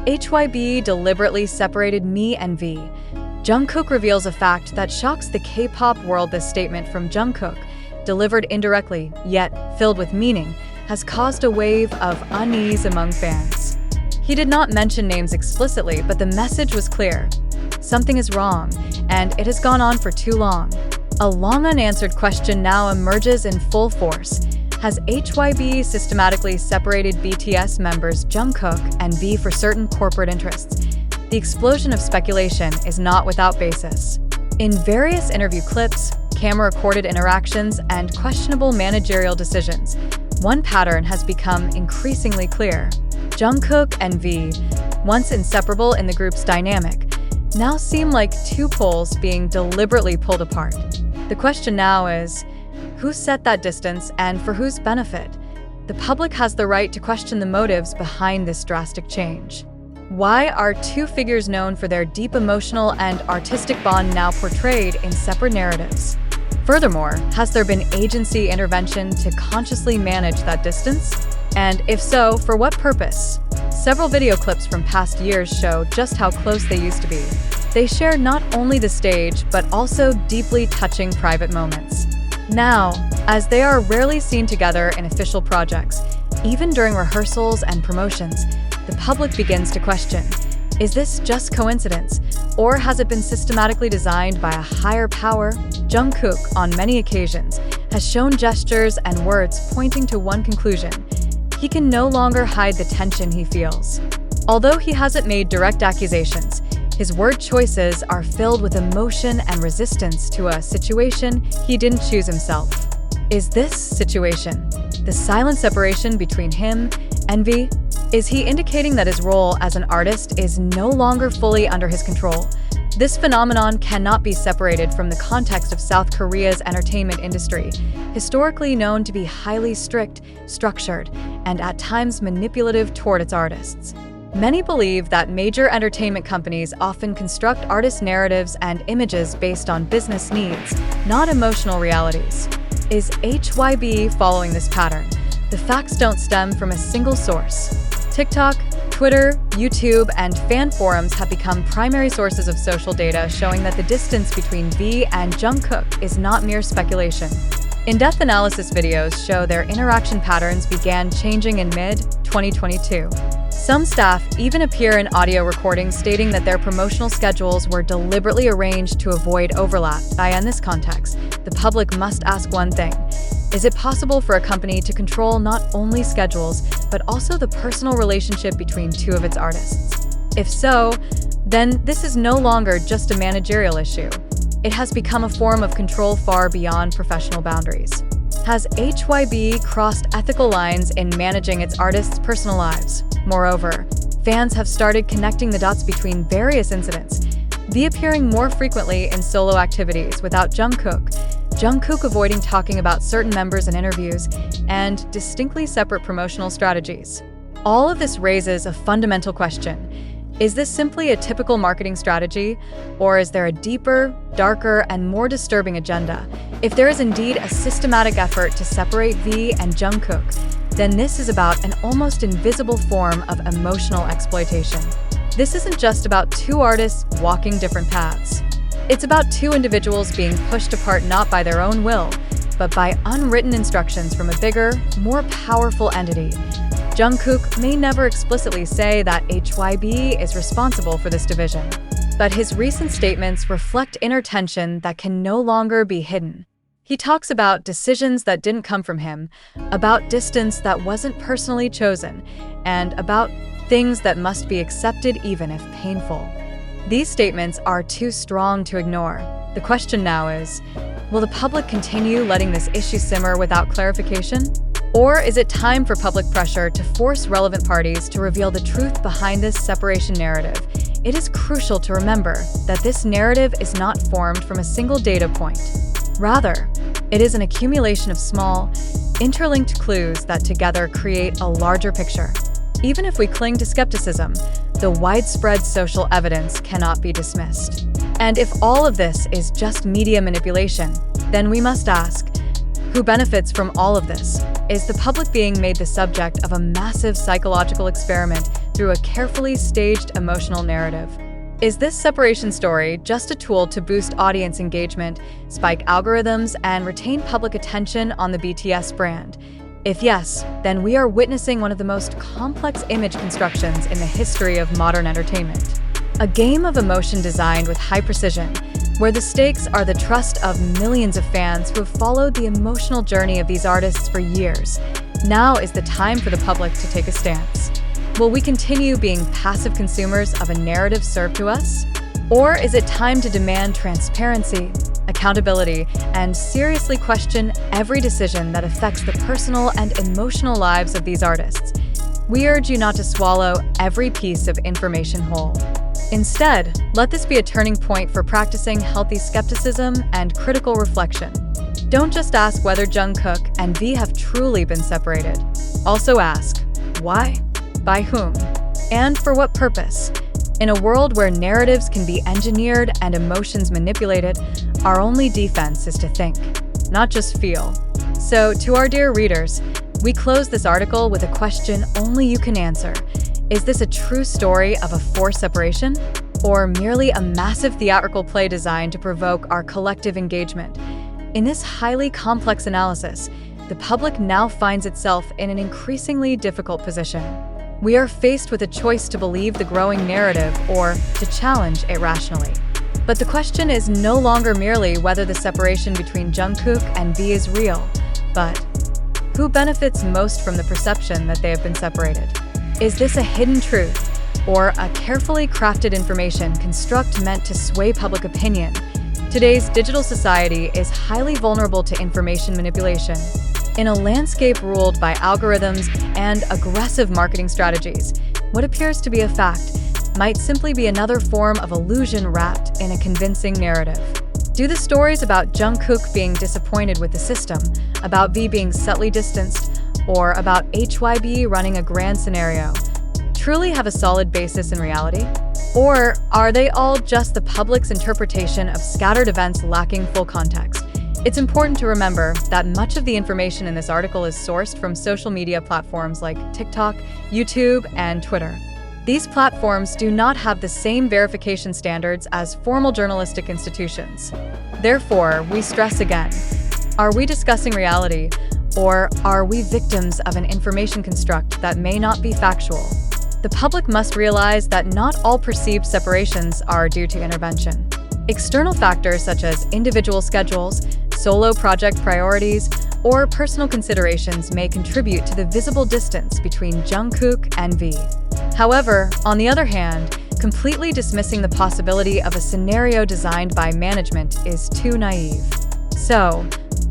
HYBE deliberately separated me and V. Jungkook reveals a fact that shocks the K-pop world. This statement from Jungkook, delivered indirectly, yet filled with meaning, has caused a wave of unease among fans. He did not mention names explicitly, but the message was clear. Something is wrong, and it has gone on for too long. A long unanswered question now emerges in full force. Has HYBE systematically separated BTS members Jungkook and V for certain corporate interests? The explosion of speculation is not without basis. In various interview clips, camera-recorded interactions, and questionable managerial decisions, one pattern has become increasingly clear. Jungkook and V, once inseparable in the group's dynamic, now seem like two poles being deliberately pulled apart. The question now is, who set that distance and for whose benefit? The public has the right to question the motives behind this drastic change. Why are two figures known for their deep emotional and artistic bond now portrayed in separate narratives? Furthermore, has there been agency intervention to consciously manage that distance? And if so, for what purpose? Several video clips from past years show just how close they used to be. They share not only the stage, but also deeply touching private moments. Now, as they are rarely seen together in official projects, even during rehearsals and promotions, the public begins to question, is this just coincidence, or has it been systematically designed by a higher power? Jungkook, on many occasions, has shown gestures and words pointing to one conclusion. He can no longer hide the tension he feels. Although he hasn't made direct accusations, his word choices are filled with emotion and resistance to a situation he didn't choose himself. Is this situation the silent separation between him and V? Is he indicating that his role as an artist is no longer fully under his control? This phenomenon cannot be separated from the context of South Korea's entertainment industry, historically known to be highly strict, structured, and at times manipulative toward its artists. Many believe that major entertainment companies often construct artist narratives and images based on business needs, not emotional realities. Is HYBE following this pattern? The facts don't stem from a single source. TikTok, Twitter, YouTube, and fan forums have become primary sources of social data showing that the distance between V and Jungkook is not mere speculation. In-depth analysis videos show their interaction patterns began changing in mid-2022. Some staff even appear in audio recordings stating that their promotional schedules were deliberately arranged to avoid overlap. In this context, the public must ask one thing. Is it possible for a company to control not only schedules, but also the personal relationship between two of its artists? If so, then this is no longer just a managerial issue. It has become a form of control far beyond professional boundaries. Has HYBE crossed ethical lines in managing its artists' personal lives? Moreover, fans have started connecting the dots between various incidents, V appearing more frequently in solo activities without Jungkook, Jungkook avoiding talking about certain members in interviews, and distinctly separate promotional strategies. All of this raises a fundamental question. Is this simply a typical marketing strategy, or is there a deeper, darker, and more disturbing agenda? If there is indeed a systematic effort to separate V and Jungkook, then this is about an almost invisible form of emotional exploitation. This isn't just about two artists walking different paths. It's about two individuals being pushed apart not by their own will, but by unwritten instructions from a bigger, more powerful entity. Jungkook may never explicitly say that HYBE is responsible for this division, but his recent statements reflect inner tension that can no longer be hidden. He talks about decisions that didn't come from him, about distance that wasn't personally chosen, and about things that must be accepted even if painful. These statements are too strong to ignore. The question now is, will the public continue letting this issue simmer without clarification? Or is it time for public pressure to force relevant parties to reveal the truth behind this separation narrative? It is crucial to remember that this narrative is not formed from a single data point. Rather, it is an accumulation of small, interlinked clues that together create a larger picture. Even if we cling to skepticism, the widespread social evidence cannot be dismissed. And if all of this is just media manipulation, then we must ask, who benefits from all of this? Is the public being made the subject of a massive psychological experiment through a carefully staged emotional narrative. Is this separation story just a tool to boost audience engagement, spike algorithms, and retain public attention on the BTS brand? If yes, then we are witnessing one of the most complex image constructions in the history of modern entertainment. A game of emotion designed with high precision, where the stakes are the trust of millions of fans who have followed the emotional journey of these artists for years. Now is the time for the public to take a stance. Will we continue being passive consumers of a narrative served to us? Or is it time to demand transparency, accountability, and seriously question every decision that affects the personal and emotional lives of these artists? We urge you not to swallow every piece of information whole. Instead, let this be a turning point for practicing healthy skepticism and critical reflection. Don't just ask whether Jungkook and V have truly been separated. Also ask, why? By whom? And for what purpose? In a world where narratives can be engineered and emotions manipulated, our only defense is to think, not just feel. So, to our dear readers, we close this article with a question only you can answer. Is this a true story of a forced separation? Or merely a massive theatrical play designed to provoke our collective engagement? In this highly complex analysis, the public now finds itself in an increasingly difficult position. We are faced with a choice to believe the growing narrative or to challenge it rationally. But the question is no longer merely whether the separation between Jungkook and V is real, but who benefits most from the perception that they have been separated? Is this a hidden truth or a carefully crafted information construct meant to sway public opinion? Today's digital society is highly vulnerable to information manipulation. In a landscape ruled by algorithms and aggressive marketing strategies, what appears to be a fact might simply be another form of illusion wrapped in a convincing narrative. Do the stories about Jungkook being disappointed with the system, about V being subtly distanced, or about HYBE running a grand scenario truly have a solid basis in reality? Or are they all just the public's interpretation of scattered events lacking full context? It's important to remember that much of the information in this article is sourced from social media platforms like TikTok, YouTube, and Twitter. These platforms do not have the same verification standards as formal journalistic institutions. Therefore, we stress again, are we discussing reality, or are we victims of an information construct that may not be factual? The public must realize that not all perceived separations are due to intervention. External factors such as individual schedules, solo project priorities, or personal considerations may contribute to the visible distance between Jungkook and V. However, on the other hand, completely dismissing the possibility of a scenario designed by management is too naive. So,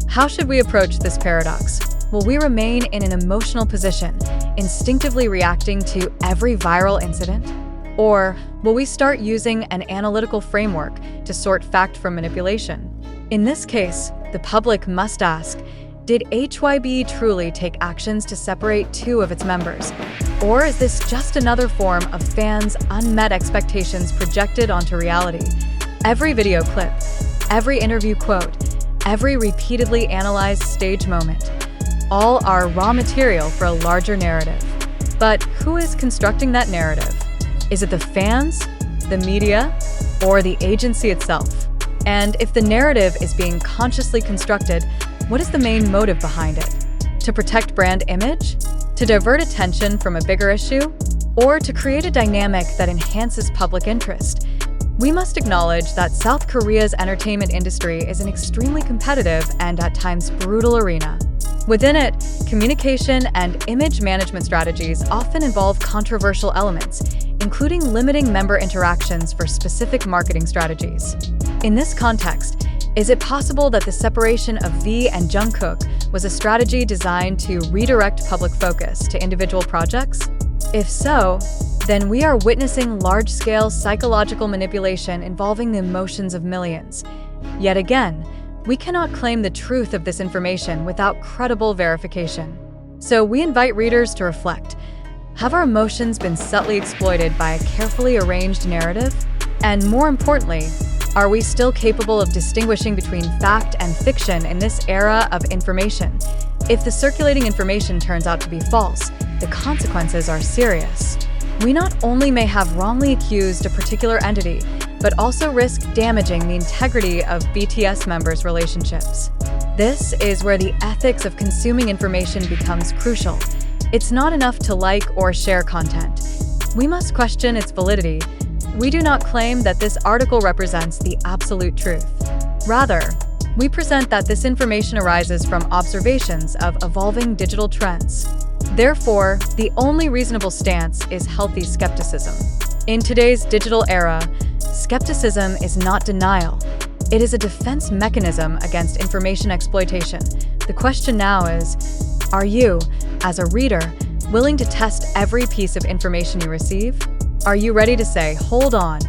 how should we approach this paradox? Will we remain in an emotional position, instinctively reacting to every viral incident? Or will we start using an analytical framework to sort fact from manipulation? In this case, the public must ask, did HYBE truly take actions to separate two of its members? Or is this just another form of fans' unmet expectations projected onto reality? Every video clip, every interview quote, every repeatedly analyzed stage moment, all are raw material for a larger narrative. But who is constructing that narrative? Is it the fans, the media, or the agency itself? And if the narrative is being consciously constructed, what is the main motive behind it? To protect brand image? To divert attention from a bigger issue? Or to create a dynamic that enhances public interest? We must acknowledge that South Korea's entertainment industry is an extremely competitive and at times brutal arena. Within it, communication and image management strategies often involve controversial elements, including limiting member interactions for specific marketing strategies. In this context, is it possible that the separation of V and Jungkook was a strategy designed to redirect public focus to individual projects? If so, then we are witnessing large-scale psychological manipulation involving the emotions of millions. Yet again, we cannot claim the truth of this information without credible verification. So we invite readers to reflect. Have our emotions been subtly exploited by a carefully arranged narrative? And more importantly, are we still capable of distinguishing between fact and fiction in this era of information? If the circulating information turns out to be false, the consequences are serious. we not only may have wrongly accused a particular entity, but also risk damaging the integrity of BTS members' relationships. This is where the ethics of consuming information becomes crucial. It's not enough to like or share content. We must question its validity. We do not claim that this article represents the absolute truth. Rather, we present that this information arises from observations of evolving digital trends. Therefore, the only reasonable stance is healthy skepticism. In today's digital era, skepticism is not denial. It is a defense mechanism against information exploitation. The question now is, are you, as a reader, willing to test every piece of information you receive? Are you ready to say, hold on,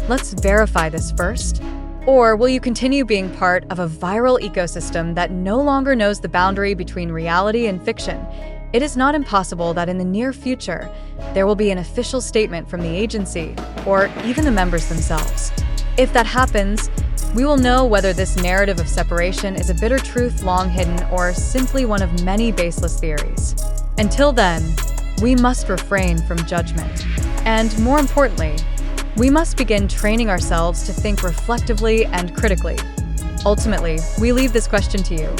let's verify this first? Or will you continue being part of a viral ecosystem that no longer knows the boundary between reality and fiction? It is not impossible that in the near future, there will be an official statement from the agency, or even the members themselves. If that happens, we will know whether this narrative of separation is a bitter truth long hidden or simply one of many baseless theories. Until then, we must refrain from judgment. And more importantly, we must begin training ourselves to think reflectively and critically. Ultimately, we leave this question to you.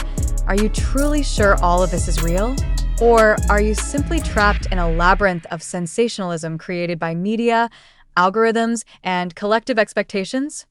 Are you truly sure all of this is real? Or are you simply trapped in a labyrinth of sensationalism created by media, algorithms, and collective expectations?